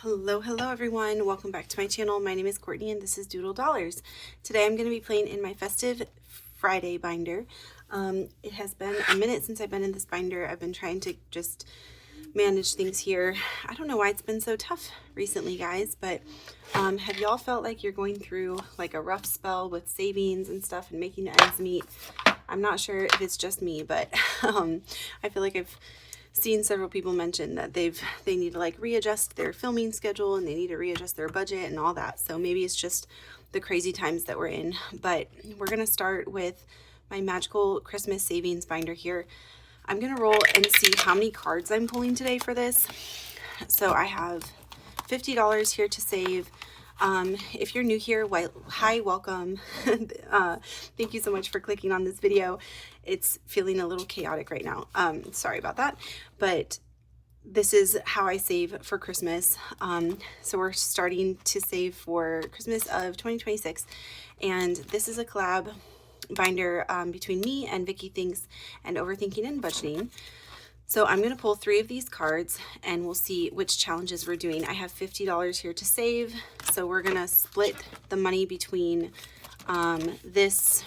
Hello everyone. Welcome back to my channel. My name is Courtney and this is Doodle Dollars. Today I'm going to be playing in my Festive Friday binder. It has been a minute since I've been in this binder. I've been trying to just manage things here. I don't know why it's been so tough recently, guys, but have y'all felt like you're going through like a rough spell with savings and stuff and making ends meet? I'm not sure if it's just me, but I feel like I've seen several people mention that they need to like readjust their filming schedule and they need to readjust their budget and all that. So maybe it's just the crazy times that we're in. But we're gonna start with my magical Christmas savings binder here. I'm gonna roll and see how many cards I'm pulling today for this. So I have $50 here to save. If you're new here, hi, welcome. Thank you so much for clicking on this video. It's feeling a little chaotic right now. Sorry about that, but this is how I save for Christmas. So we're starting to save for Christmas of 2026, and this is a collab binder between me and Vicky Thinks and Overthinking and Budgeting. So I'm going to pull 3 of these cards and we'll see which challenges we're doing. I have $50 here to save. So we're going to split the money between this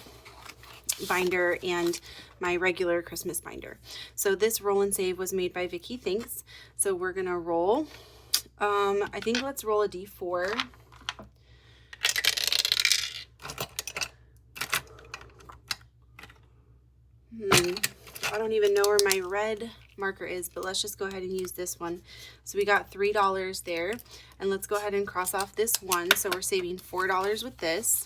binder and my regular Christmas binder. So this roll and save was made by Vicky Thinks. So we're going to roll. I think let's roll a D4. I don't even know where my red marker is, but let's just go ahead and use this one. So we got $3 there, and let's go ahead and cross off this one. So we're saving $4 with this.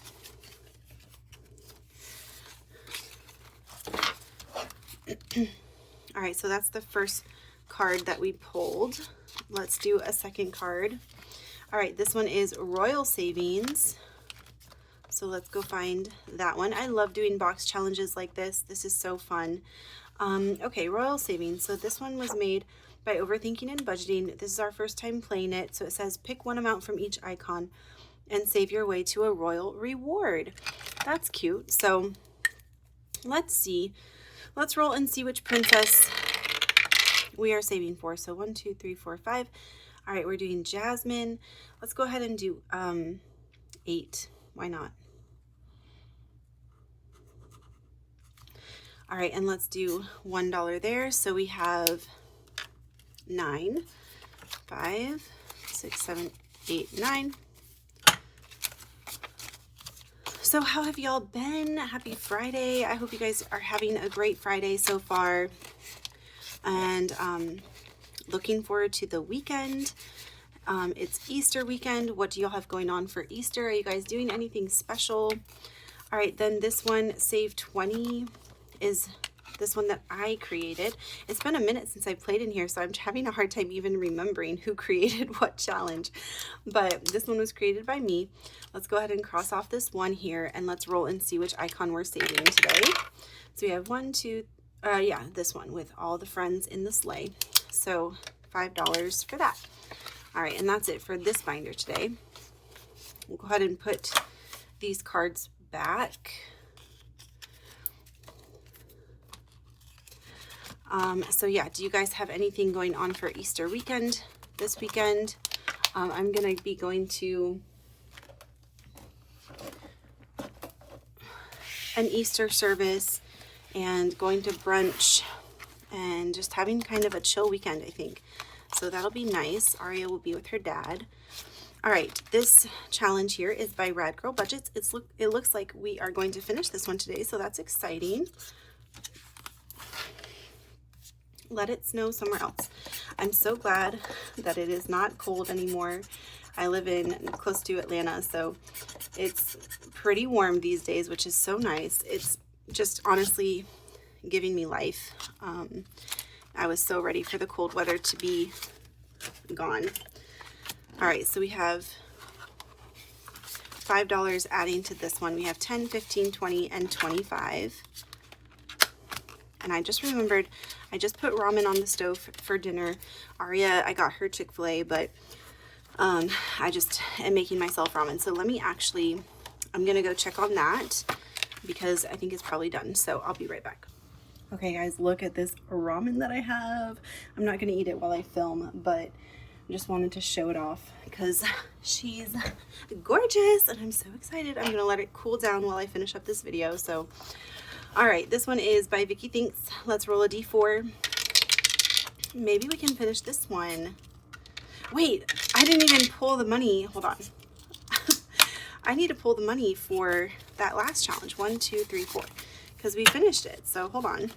All right, so that's the first card that we pulled. Let's do a second card. All right, this one is Royal Savings. So let's go find that one. I love doing box challenges like this. This is so fun. Okay, Royal Savings. So this one was made by Overthinking and Budgeting. This is our first time playing it. So it says pick one amount from each icon and save your way to a royal reward. That's cute. So let's see. Let's roll and see which princess we are saving for. So 1, 2, 3, 4, 5. All right, we're doing Jasmine. Let's go ahead and do 8. Why not? All right, and let's do $1 there. So we have 9, 5, 6, 7, 8, 9. So how have y'all been? Happy Friday. I hope you guys are having a great Friday so far. And looking forward to the weekend. It's Easter weekend. What do y'all have going on for Easter? Are you guys doing anything special? All right, then this one, Save 20, is this one that I created. It's been a minute since I played in here, so I'm having a hard time even remembering who created what challenge. But this one was created by me. Let's go ahead and cross off this one here, and let's roll and see which icon we're saving today. So we have 1, 2, yeah, this one with all the friends in the sleigh. So $5 for that. All right, and that's it for this binder today. We'll go ahead and put these cards back. So yeah, do you guys have anything going on for Easter weekend this weekend? I'm going to be going to an Easter service and going to brunch and just having kind of a chill weekend, I think. So that'll be nice. Aria will be with her dad. All right, this challenge here is by Rad Girl Budgets. It looks like we are going to finish this one today, so that's exciting. Let it snow somewhere else. I'm so glad that it is not cold anymore. I live in close to Atlanta, so it's pretty warm these days, which is so nice. It's just honestly giving me life. I was so ready for the cold weather to be gone. All right, so we have $5 adding to this one. We have 10, 15, 20, and 25. And I just remembered, I just put ramen on the stove for dinner. Aria, I got her Chick-fil-A, but I just am making myself ramen. So let me actually, I'm gonna go check on that because I think it's probably done. So I'll be right back. Okay guys, look at this ramen that I have. I'm not gonna eat it while I film, but I just wanted to show it off because she's gorgeous and I'm so excited. I'm gonna let it cool down while I finish up this video. So, all right, this one is by Vicky Thinks. Let's roll a D4. Maybe we can finish this one. Wait, I didn't even pull the money. Hold on. I need to pull the money for that last challenge. 1, 2, 3, 4, because we finished it. So hold on.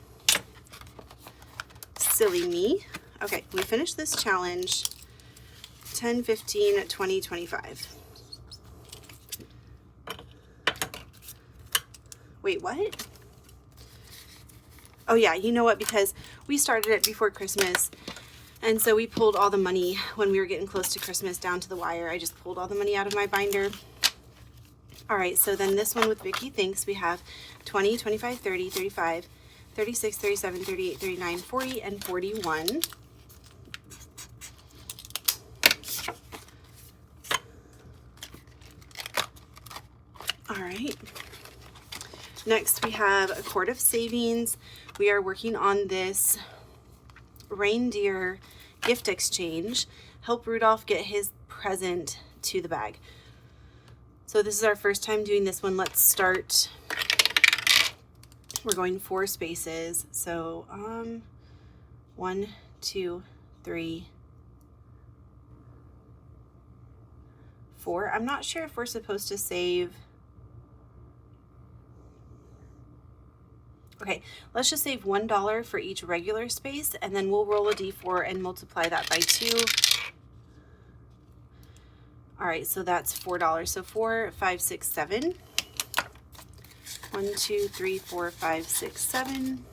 Silly me. Okay, we finished this challenge 10, 15, 20, 25. Wait, what? Oh yeah, you know what? Because we started it before Christmas, and so we pulled all the money when we were getting close to Christmas down to the wire. I just pulled all the money out of my binder. All right, so then this one with Vicky Thinks, we have 20, 25, 30, 35, 36, 37, 38, 39, 40, and 41. All right. Next, we have a quart of savings. We are working on this reindeer gift exchange. Help Rudolph get his present to the bag. So this is our first time doing this one. Let's start. We're going 4 spaces. So 1, 2, 3, 4. I'm not sure if we're supposed to save. Okay, let's just save $1 for each regular space, and then we'll roll a D4 and multiply that by 2. All right, so that's $4. So 4, 5, 6, 7. 1, 2, 3, 4, 5, 6, 7.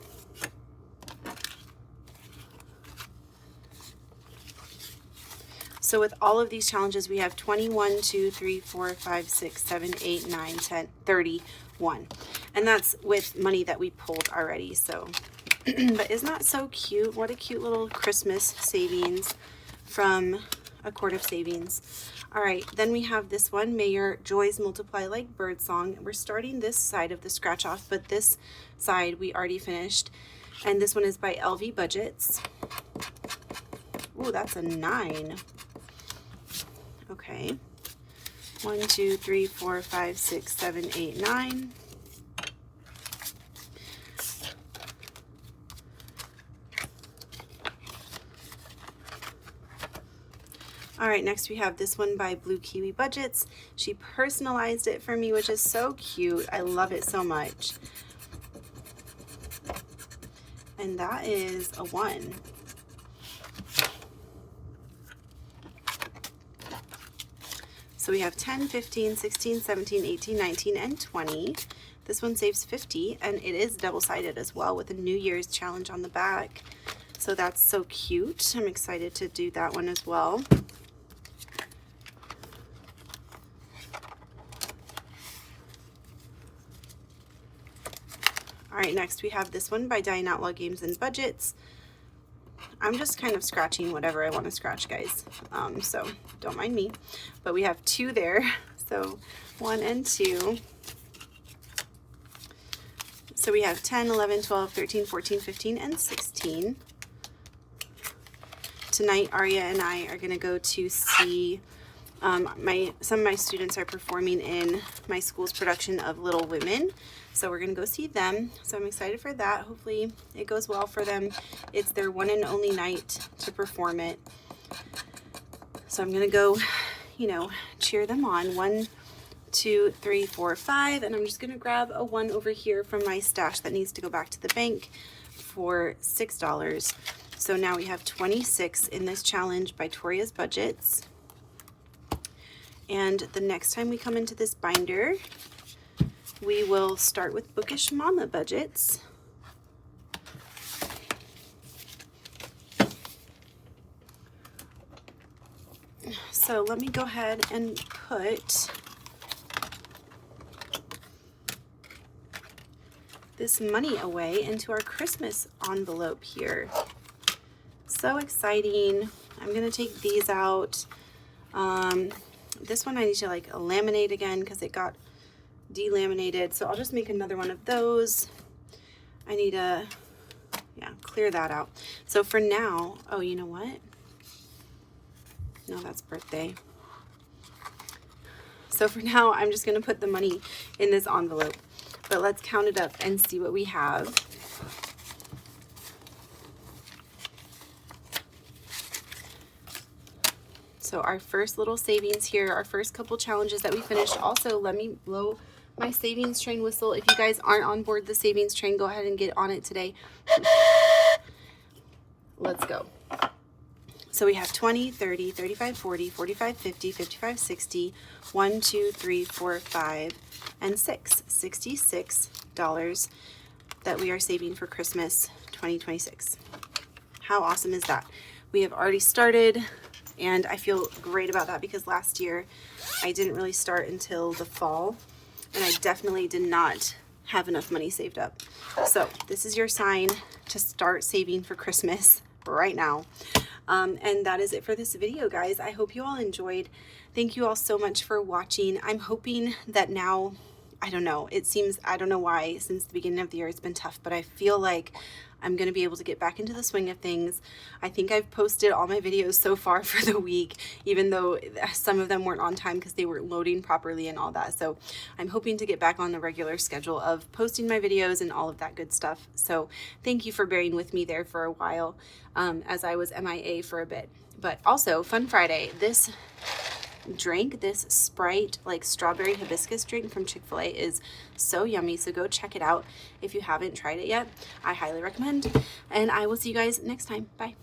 So with all of these challenges, we have 21, 2, 3, 4, 5, 6, 7, 8, 9, 10, 31. And that's with money that we pulled already. So, but isn't that so cute? What a cute little Christmas savings from a quart of savings. All right, then we have this one, May Your Joys Multiply Like Birdsong. We're starting this side of the scratch off, but this side we already finished. And this one is by LV Budgets. Ooh, that's a 9. Okay. 1, 2, 3, 4, 5, 6, 7, 8, 9. All right, next we have this one by Blue Kiwi Budgets. She personalized it for me, which is so cute. I love it so much. And that is a 1. So we have 10, 15, 16, 17, 18, 19, and 20. This one saves 50, and it is double-sided as well with a New Year's challenge on the back. So that's so cute. I'm excited to do that one as well. All right, next we have this one by Dying Outlaw Games and Budgets. I'm just kind of scratching whatever I want to scratch, guys. So don't mind me. But we have 2 there. So 1 and 2. So we have 10, 11, 12, 13, 14, 15, and 16. Tonight, Aria and I are going to go to see some of my students are performing in my school's production of Little Women. So we're going to go see them. So I'm excited for that. Hopefully it goes well for them. It's their one and only night to perform it. So I'm going to go, you know, cheer them on. 1, 2, 3, 4, 5. And I'm just going to grab a 1 over here from my stash that needs to go back to the bank for $6. So now we have 26 in this challenge by Toria's Budgets. And the next time we come into this binder, we will start with Bookish Mama Budgets. So let me go ahead and put this money away into our Christmas envelope here. So exciting. I'm going to take these out. This one I need to like laminate again because it got delaminated. So I'll just make another one of those. I need to, clear that out. So for now, oh, you know what? No, that's birthday. So for now, I'm just going to put the money in this envelope. But let's count it up and see what we have. So our first little savings here, our first couple challenges that we finished. Also, let me blow my savings train whistle. If you guys aren't on board the savings train, go ahead and get on it today. Let's go. So we have 20, 30, 35, 40, 45, 50, 55, 60, 1, 2, 3, 4, 5, and 6. $66 that we are saving for Christmas 2026. How awesome is that? We have already started, and I feel great about that because last year I didn't really start until the fall, and I definitely did not have enough money saved up. So this is your sign to start saving for Christmas right now. And that is it for this video, guys. I hope you all enjoyed. Thank you all so much for watching. I'm hoping that now, I don't know, it seems, I don't know why, since the beginning of the year it's been tough, but I feel like I'm going to be able to get back into the swing of things. I think I've posted all my videos so far for the week, even though some of them weren't on time because they weren't loading properly and all that. So I'm hoping to get back on the regular schedule of posting my videos and all of that good stuff. So thank you for bearing with me there for a while as I was MIA for a bit. But also, Fun Friday, this drink, this Sprite like strawberry hibiscus drink from Chick-fil-A is so yummy, so go check it out if you haven't tried it yet. I highly recommend, and I will see you guys next time. Bye.